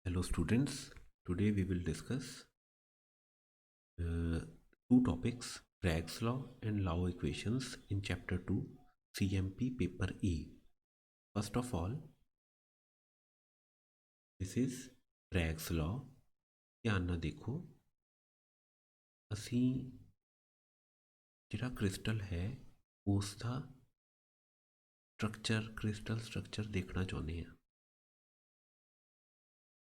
Hello students, today we will discuss two topics, Bragg's law and Law equations in chapter 2 CMP paper E. First of all, this is Bragg's law. ਧਿਆਨ ਨਾਲ ਦੇਖੋ, ਅਸੀਂ ਜਿਹੜਾ crystal ਹੈ ਉਸ ਦਾ crystal structure ਦੇਖਣਾ ਚਾਹੁੰਦੇ ਹਾਂ।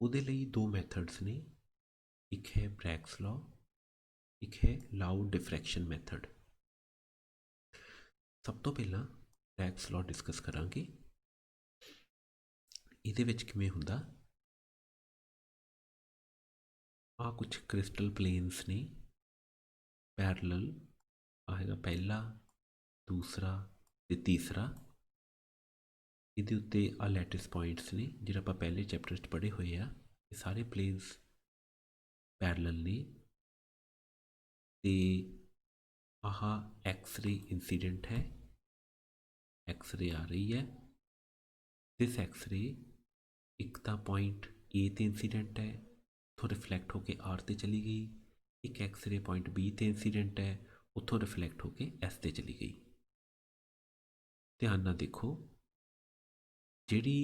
ਉਹਦੇ ਲਈ ਦੋ ਮੈਥਡਸ ਨੇ, ਇੱਕ ਹੈ ਬ੍ਰੈਗਸ ਲਾਅ, ਇੱਕ ਹੈ ਲਾਊਡ ਡਿਫਰੈਕਸ਼ਨ ਮੈਥਡ। ਸਭ ਤੋਂ ਪਹਿਲਾਂ ਬ੍ਰੈਗਸ ਲਾਅ ਡਿਸਕਸ ਕਰਾਂਗੇ। ਇਹਦੇ ਵਿੱਚ ਕਿਵੇਂ ਹੁੰਦਾ, ਆ ਕੁਝ ਕ੍ਰਿਸਟਲ ਪਲੇਨਸ ਨੇ ਪੈਰਲਲ, ਆ ਹੈਗਾ ਪਹਿਲਾ, ਦੂਸਰਾ ਤੇ ਤੀਸਰਾ। ਇਹਦੇ ਉੱਤੇ ਆ ਲੈਟਿਸ ਪੁਆਇੰਟਸ ਨੇ ਜਿਹੜਾ ਆਪਾਂ ਪਹਿਲੇ ਚੈਪਟਰ 'ਚ ਪੜ੍ਹੇ ਹੋਏ ਆ। ਇਹ ਸਾਰੇ ਪਲੇਨਸ ਪੈਰਲਲ ਨੇ ਤੇ ਆਹ ਐਕਸ-ਰੇ ਇੰਸੀਡੈਂਟ ਹੈ, ਐਕਸ-ਰੇ ਆ ਰਹੀ ਹੈ। ਦਿਸ ਐਕਸ-ਰੇ ਇੱਕ ਤਾਂ ਪੁਆਇੰਟ ਏ ਤੇ ਇੰਸੀਡੈਂਟ ਹੈ, ਉੱਥੋਂ ਰਿਫਲੈਕਟ ਹੋ ਕੇ ਆਰ ਤੇ ਚਲੀ ਗਈ। ਇੱਕ ਐਕਸ-ਰੇ ਪੁਆਇੰਟ ਬੀ ਤੇ ਇੰਸੀਡੈਂਟ ਹੈ, ਉੱਥੋਂ ਰਿਫਲੈਕਟ ਹੋ ਕੇ ਐਸ ਤੇ ਚਲੀ ਗਈ। ਧਿਆਨ ਨਾਲ ਦੇਖੋ, ਜਿਹੜੀ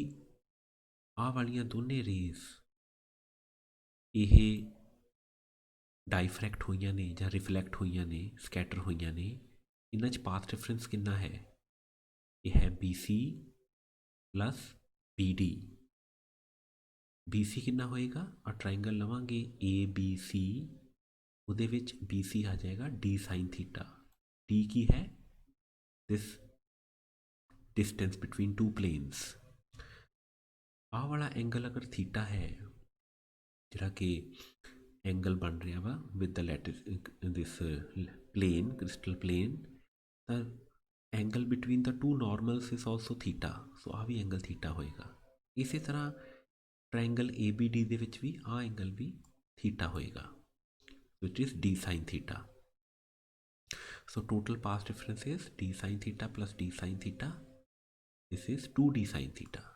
ਆਹ ਵਾਲੀਆਂ ਦੋਨੇ ਰੇਜ਼ ਇਹ ਡਾਈਫਰੈਕਟ ਹੋਈਆਂ ਨੇ ਜਾਂ ਰਿਫਲੈਕਟ ਹੋਈਆਂ ਨੇ, ਸਕੈਟਰ ਹੋਈਆਂ ਨੇ, ਇਹਨਾਂ 'ਚ ਪਾਥ ਡਿਫਰੈਂਸ ਕਿੰਨਾ ਹੈ? ਇਹ ਹੈ BC ਪਲੱਸ BD। BC ਕਿੰਨਾ ਹੋਏਗਾ? ਆ ਟਰਾਇੰਗਲ ਲਵਾਂਗੇ ABC, ਉਹਦੇ ਵਿੱਚ BC ਆ ਜਾਏਗਾ D ਸਾਈਨ ਥੀਟਾ। D ਕੀ ਹੈ? ਦਿਸ डिस्टेंस बिटवीन टू प्लेन्स। आह वाला एंगल अगर थीटा है, जिहड़ा कि एंगल बन रहा वा with the lattice this plane, crystal plane, तो angle between the two normals is also theta. So आ भी एंगल थीटा होएगा। इसी तरह ट्रायंगल ABD दे विच भी आ एंगल भी थीटा होएगा, which is D sine theta. So total path difference is D sine theta plus D sine theta. This is 2D sine theta.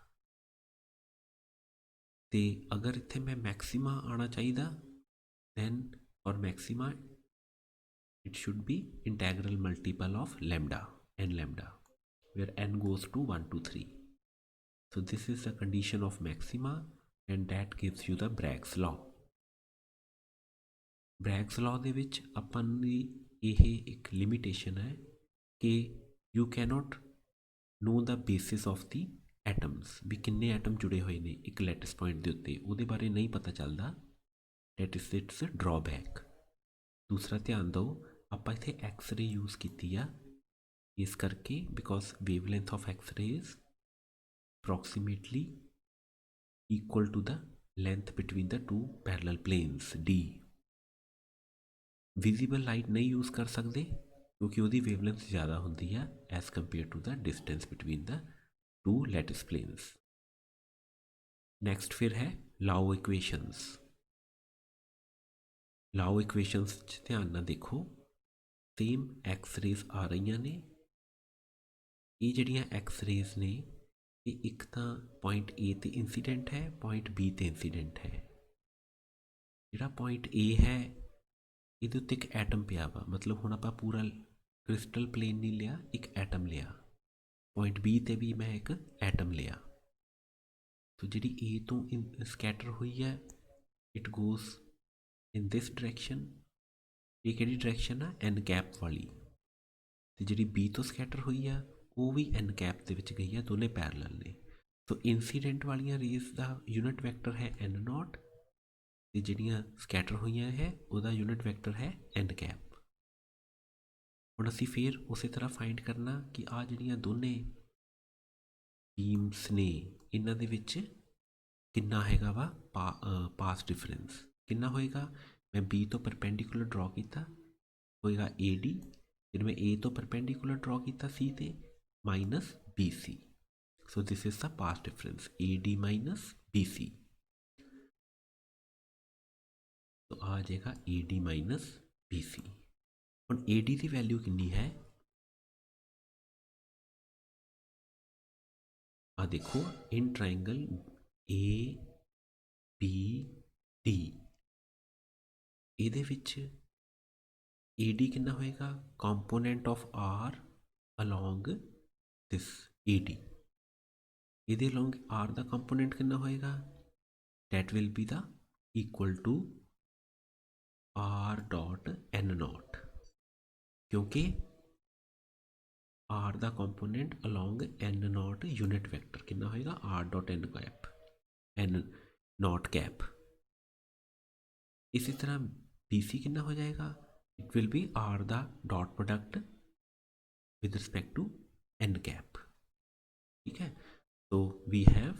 तो अगर इत्थे मैं मैक्सिमा आना चाहिए, then for maxima it should be integral multiple of lambda, n lambda, where n goes to 1 to 3. So this is the condition of maxima and that gives you the Bragg's law. Bragg's law ਦੇ ਵਿੱਚ ਆਪਾਂ ਦੀ ਇਹ ਇੱਕ limitation ਹੈ ਕਿ you cannot know the basis of the atoms, ਵੀ ਕਿੰਨੇ atom ਜੁੜੇ ਹੋਏ ਨੇ ਇੱਕ ਲੈਟਿਸ ਪੁਆਇੰਟ ਦੇ ਉੱਤੇ, ਉਹਦੇ ਬਾਰੇ ਨਹੀਂ ਪਤਾ ਚੱਲਦਾ। That is its drawback. ਦੂਸਰਾ ਧਿਆਨ ਦਿਓ, ਆਪਾਂ ਇੱਥੇ ਐਕਸ-ਰੇ ਯੂਜ਼ ਕੀਤੀ ਆ ਇਸ ਕਰਕੇ because wavelength of X-ray is approximately equal to the length between the two parallel planes D। Visible light ਨਹੀਂ ਯੂਜ਼ ਕਰ ਸਕਦੇ ਕਿਉਂਕਿ ਉਹਦੀ ਵੇਵਲੈਂਥ ਜ਼ਿਆਦਾ ਹੁੰਦੀ ਆ as compare to the distance between the two lattice planes. Next ਫਿਰ ਹੈ ਲਾਓ ਇਕੁਏਸ਼ਨਸ। ਲਾਓ ਇਕੁਏਸ਼ਨਸ 'ਚ ਧਿਆਨ ਨਾਲ ਦੇਖੋ, ਸੇਮ ਐਕਸ-ਰੇਜ਼ ਆ ਰਹੀਆਂ ਨੇ। ਇਹ ਜਿਹੜੀਆਂ ਐਕਸ-ਰੇਜ਼ ਨੇ ਇਹ ਇੱਕ ਤਾਂ ਪੁਆਇੰਟ A ਤੇ ਇੰਸੀਡੈਂਟ ਹੈ, ਪੁਆਇੰਟ B ਤੇ ਇੰਸੀਡੈਂਟ ਹੈ। ਜਿਹੜਾ ਪੁਆਇੰਟ A ਹੈ ਇਹਦੇ ਉੱਤੇ ਇੱਕ ਐਟਮ ਪਿਆ ਵਾ, ਮਤਲਬ ਹੁਣ ਆਪਾਂ ਪੂਰਾ ਕ੍ਰਿਸਟਲ ਪਲੇਨ ਨਹੀਂ ਲਿਆ, ਇੱਕ ਐਟਮ ਲਿਆ। ਪੁਆਇੰਟ B ਤੇ ਵੀ ਮੈਂ ਇੱਕ ਐਟਮ ਲਿਆ। ਸੋ ਜਿਹੜੀ A ਤੋਂ ਸਕੈਟਰ ਹੋਈ ਹੈ it goes in this direction. ਇਹ ਕਿਹੜੀ ਡਾਇਰੈਕਸ਼ਨ ਆ? ਐਨ ਕੈਪ ਵਾਲੀ। ਤੇ ਜਿਹੜੀ B ਤੋਂ ਸਕੈਟਰ ਹੋਈ ਆ ਉਹ ਵੀ ਐਨ ਕੈਪ ਦੇ ਵਿੱਚ ਗਈ ਆ, ਦੋਨੇ ਪੈਰਲਲ ਨੇ। ਸੋ ਇੰਸੀਡੈਂਟ ਵਾਲੀਆਂ ਰੇਜ਼ ਦਾ ਯੂਨਿਟ ਵੈਕਟਰ ਹੈ n0 ਤੇ ਜਿਹੜੀਆਂ ਸਕੈਟਰ ਹੋਈਆਂ ਹੈ ਉਹਦਾ ਯੂਨਿਟ ਵੈਕਟਰ ਹੈ n ਕੈਪ। ਹੁਣ ਅਸੀਂ ਫਿਰ ਉਸੇ ਤਰ੍ਹਾਂ ਫਾਈਂਡ ਕਰਨਾ ਕਿ ਆ ਜਿਹੜੀਆਂ ਦੋਨੇ ਬੀਮਸ ਨੇ ਇਹਨਾਂ ਦੇ ਵਿੱਚ ਕਿੰਨਾ ਹੈਗਾ ਵਾ ਪਾਥ ਡਿਫਰੈਂਸ ਕਿੰਨਾ ਹੋਏਗਾ। ਮੈਂ B ਤੋਂ ਪਰਪੈਂਡੀਕੂਲਰ ਡਰਾ ਕੀਤਾ, ਹੋਏਗਾ AD। ਫਿਰ ਮੈਂ A ਤੋਂ ਪਰਪੈਂਡੀਕੂਲਰ ਡਰਾ ਕੀਤਾ C ਤੇ, minus BC। So this is the path difference AD minus BC। तो आ जाएगा AD माइनस BC। ਹੁਣ AD ਦੀ ਵੈਲਿਊ ਕਿੰਨੀ ਹੈ? ਆ ਦੇਖੋ, ਇਨ ਟਰਾਇੰਗਲ A B ਇਹਦੇ ਵਿੱਚ AD ਕਿੰਨਾ ਹੋਏਗਾ, component of R along this AD, ਇਹਦੇ ਅਲੋਂਗ R ਦਾ ਕੰਪੋਨੈਂਟ ਕਿੰਨਾ ਹੋਏਗਾ, that will be the equal to R dot N naught, क्योंकि R ਦਾ component along N naught unit vector कितना होएगा R dot N cap N naught cap. इसी तरह BC कितना हो जाएगा, इट विल बी R दा dot product with respect to N cap. ठीक है, तो we have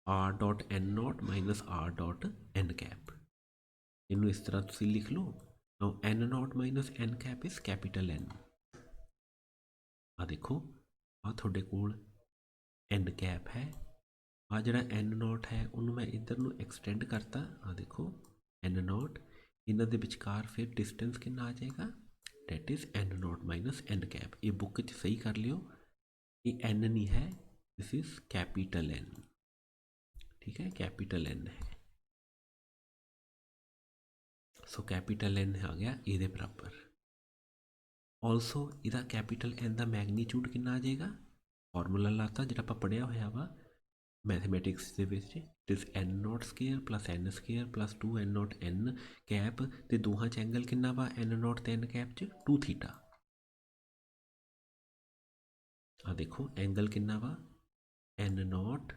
R dot N not minus R dot N cap. इनू इस तरह तुसी लिख लो। Now N not minus N cap is capital N। आ देखो आ थोड़े कोल N कैप है, आ जड़ा N नॉट है उन्होंने मैं इधर नू एक्सटेंड करता। आ देखो N नॉट, इन्हों के विचकार फिर डिस्टेंस कितना आ जाएगा, that is N not minus N cap. ये बुक च सही कर लियो, ये N नहीं है, दिस इज कैपिटल N। ठीक है, कैपिटल N है, सो कैपिटल N आ गया ये बराबर। ऑलसो इहदा कैपिटल N का मैगनीट्यूड कितना आ जाएगा, फॉर्मूला लाता जो आप पढ़िया होया वा मैथमैटिक्स के विच, it is N naught square plus N square plus 2 N naught N cap, तो दोहां च एंगल कितना वा N नॉट ते N कैप च 2 थीटा। आ देखो एंगल कितना वा N नॉट,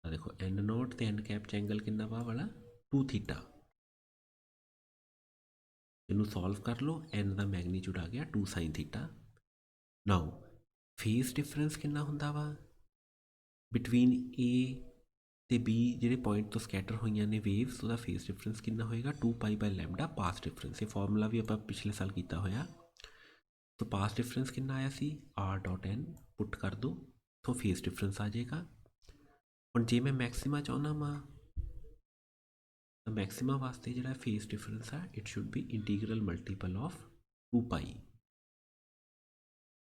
आ देखो N नॉट ते N कैप च एंगल कितना वा वाला 2 थीटा। इनू सॉल्व कर लो, N का मैगनीट्यूड आ गया 2 sine theta. Now phase difference कितना हुंदा वा बिटवीन A ते B जिहड़े पॉइंट तो स्कैटर होईयां ने वेव्स, उसका फेस डिफरेंस कितना होएगा 2 pi by lambda pass difference. ये फॉर्मूला भी आपां पिछले साल किया होया। तो पास डिफरेंस कितना आया सी R डॉट N पुट कर दो, तो फेस डिफरेंस आ जाएगा। हुण जे मैं मैक्सिमा चाहुंदा वां, तो मैक्सिमा वास्ते जिहड़ा फेस डिफरेंस है it should B integral multiple of 2 पाई।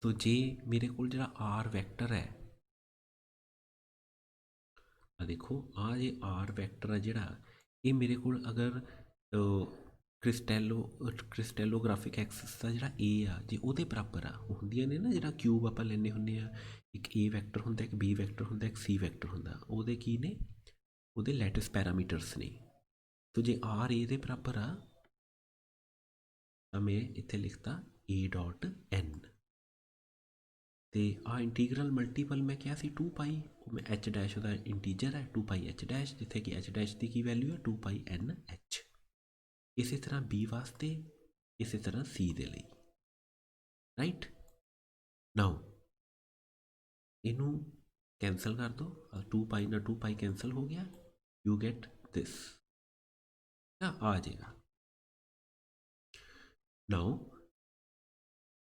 तो जे मेरे को जिहड़ा R वैक्टर है, देखो आ जे R वैक्टर है जिहड़ा, ये मेरे को अगर क्रिस्टैलोग्राफिक एक्सिस का जिहड़ा A आ जे उहदे बराबर आ, हुंदियां ने ना जिहड़ा क्यूब आपां लैंदे हुंदे आ, एक A वैक्टर हुंदा, एक B वैक्टर हुंदा, एक C वैक्टर हुंदा, उहदे की ने उहदे लैटिस पैरामीटर्स ने। तो जे R A दे बराबर आ तो मैं इत्थे लिखता A डॉट N, तो आ इंटीग्रल मल्टीपल मैं क्या सी 2 पाई, मैं H डैश का इंटीजर है 2 पाई H डैश, जिथे कि H डैश की वैल्यू है 2 पाई N H। इसी तरह B वास्ते, इसी तरह C दे लिए, राइट। नाउ इनू कैंसल कर दो, 2 पाई ना 2 पाई कैंसल हो गया, यू गेट दिस ना आ जाएगा। नाउ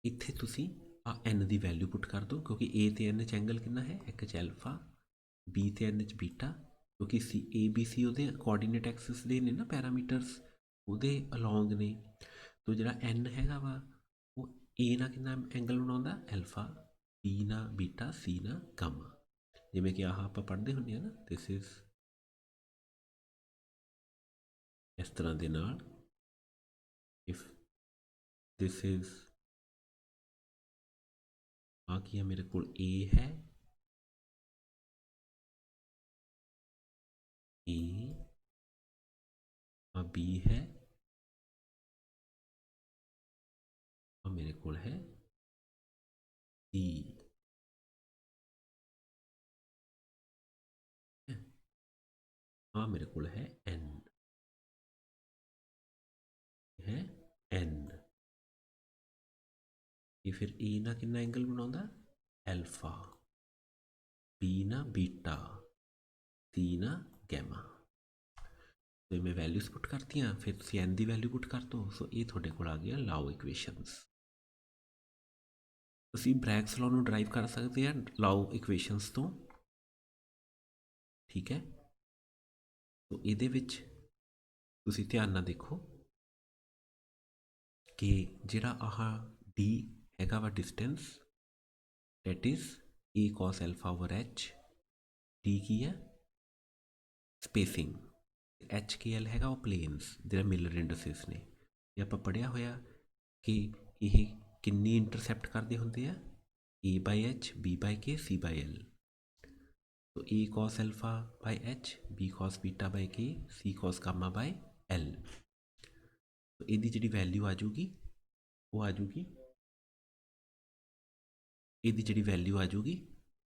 इत्थे तुसी आ N की वैल्यू पुट कर दो, क्योंकि A ते N च एंगल कितना है, एक च एल्फा, B ते N च बीटा, क्योंकि सी A B C उहदे कोआर्डिनेट एक्सिस दे ने ना पैरामीटर्स, उहदे अलोंग ने। तो जिहड़ा N हैगा वा वो A ना कितना एंगल बनाउंदा एल्फा, B ना बीटा, C ना गामा। जिवें कि आह आपां पढ़दे हुंदे आ ना, दिस इज इस तरह दे नाल, इफ दिस इज आ की है मेरे को A है, A B है, और मेरे को है C। हाँ मेरे को है N, है N। ये फिर A ना कितना एंगल बनाउंदा एल्फा, B ना बीटा, C ना गैमा। तो मैं वैल्यूज पुट करती हाँ, फिर तुम N की वैल्यू पुट कर दो। सो ये थोड़े को आ गया लाओ इक्वेशनस। तुसी ब्रैग्स लॉ नू ड्राइव कर सकते हैं लाओ इक्वेशनस तो, ठीक है। तो ये तुसी ध्यान ना देखो कि जिहड़ा आह D हैगा वा distance, that is A cos alpha over H, D की है स्पेसिंग, ਐਚ ਕੇ ਐਲ ਹੈਗਾ ਉਹ ਪਲੇਨਸ ਜਿਹੜਾ ਮਿਲਰ ਇੰਡਸਿਸ ਨੇ। ਇਹ ਆਪਾਂ ਪੜ੍ਹਿਆ ਹੋਇਆ ਕਿ ਇਹ ਕਿੰਨੀ ਇੰਟਰਸੈਪਟ ਕਰਦੇ ਹੁੰਦੇ ਆ, A by H, B by K, C by L. तो A cos alpha by H, B cos beta by K, C cos gamma by L. तो ਇਹਦੀ ਜਿਹੜੀ ਵੈਲਿਊ ਆ ਜਾਊਗੀ ਉਹ ਆ ਜਾਊਗੀ, ਇਹਦੀ ਜਿਹੜੀ ਵੈਲਿਊ ਆ ਜਾਊਗੀ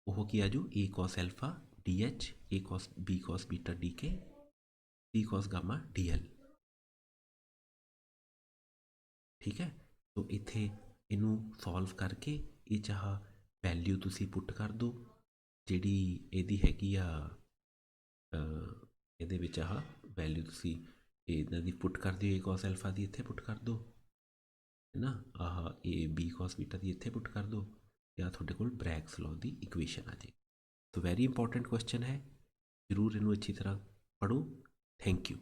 ਉਹ ਕੀ ਆ ਜੂ, a cos alpha D H, a cos b cos beta D के, c cos gamma D L. ਠੀਕ ਹੈ। तो ਇੱਥੇ ਇਹਨੂੰ ਸੋਲਵ ਕਰਕੇ ਇਹ ਚਾਹ ਵੈਲਿਊ ਤੁਸੀਂ ਪੁੱਟ ਕਰ ਦਿਓ ਜਿਹੜੀ ਇਹਦੀ ਹੈਗੀ ਆ, ਇਹਦੇ ਵਿੱਚ ਆਹ ਵੈਲਿਊ ਤੁਸੀਂ ਇਹਨਾਂ ਦੀ ਪੁੱਟ ਕਰ ਦਿਓ, ਏ cos ਅਲਫਾ ਦੀ ਇੱਥੇ ਪੁੱਟ ਕਰ ਦਿਓ, ਹੈ ਨਾ, ਆਹ ਏ ਬੀ cos ਬੀਟਾ ਦੀ ਇੱਥੇ ਪੁੱਟ ਕਰ ਦਿਓ, ਜਾਂ ਤੁਹਾਡੇ ਕੋਲ ਬ੍ਰੈਗਸ ਲਾਅ ਦੀ ਇਕੁਏਸ਼ਨ ਆ ਜਾਏ। तो ਵੈਰੀ ਇੰਪੋਰਟੈਂਟ ਕੁਐਸਚਨ ਹੈ, ਜ਼ਰੂਰ ਇਹਨੂੰ ਅੱਛੀ ਤਰ੍ਹਾਂ ਪੜ੍ਹੋ। Thank you.